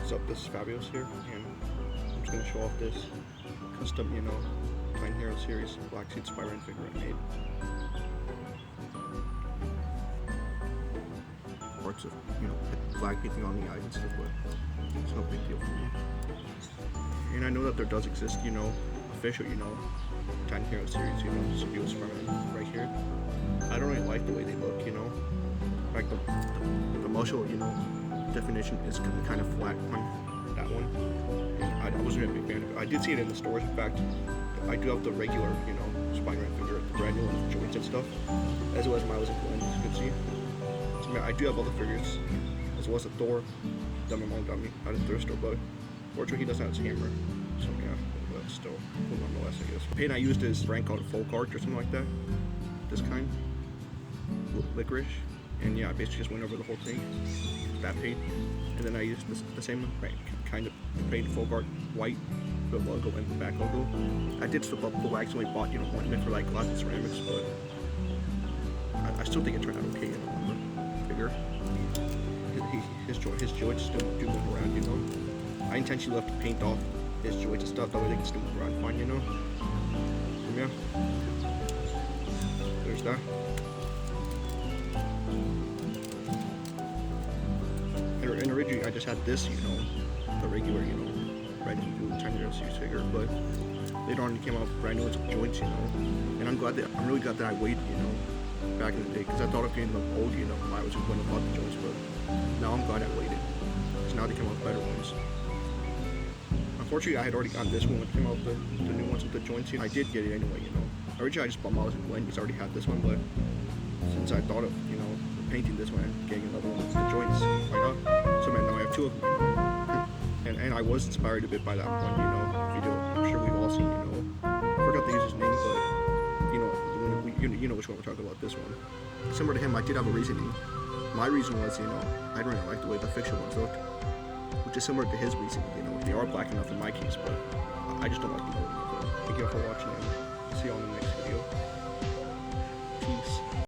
What's up, this is Fabio's here, and I'm just going to show off this custom, Tiny Hero Series Black Seed Spider-Man figure I made. Parts of, flag painting on the eyes and stuff, but it's no big deal for me. And I know that there does exist, official, Tiny Hero Series, Studio Spider-Man right here. I don't really like the way they look, like the muscle, definition is kind of flat on that one. And I wasn't a big fan of it. I did see it in the stores. In fact, I do have the regular, Spider-Man figure, the brand new one with joints and stuff, as well as my was in Glen, as you can see. So, I do have other figures, as well as a Thor that my mom got me at a thrift store, but fortunately he doesn't have his hammer. So yeah, but still cool nonetheless, I guess. The paint I used is brand called Full Cart or something like that. This kind, licorice. And yeah, I basically just went over the whole thing, that paint, and then I used the same kind of paint, Full Cart white, the logo and the back logo. I did flip up the wax, only bought one of it for like glass and ceramics, but I still think it turned out okay on the figure. His joints still do move around, I intentionally left the paint off his joints and stuff, that way they can still move around fine, So yeah, there's that. And originally I just had this, the regular, red and blue Tiny Hero Series figure, but later on it came out brand new with some joints, and I'm really glad that I waited, back in the day, because I thought of getting them old, when I was going to buy the joints, but now I'm glad I waited, because now they came out with better ones. Unfortunately, I had already gotten this one when it came out, the new ones with the joints, I did get it anyway, Originally I just bought Miles and Gwen, he's already had this one, but since I thought of, painting this one and getting another one with the joints, why not? So man, now I have two of them, and I was inspired a bit by that one, video. I'm sure we've all seen, I forgot the user's name, but you know which one we're talking about. This one, similar to him, I did have a reasoning. My reason was, I don't really like the way the fiction ones looked, which is similar to his reasoning. They are black enough in my case, but I just don't like the loading of them. Thank you all for watching, and see you on the next video.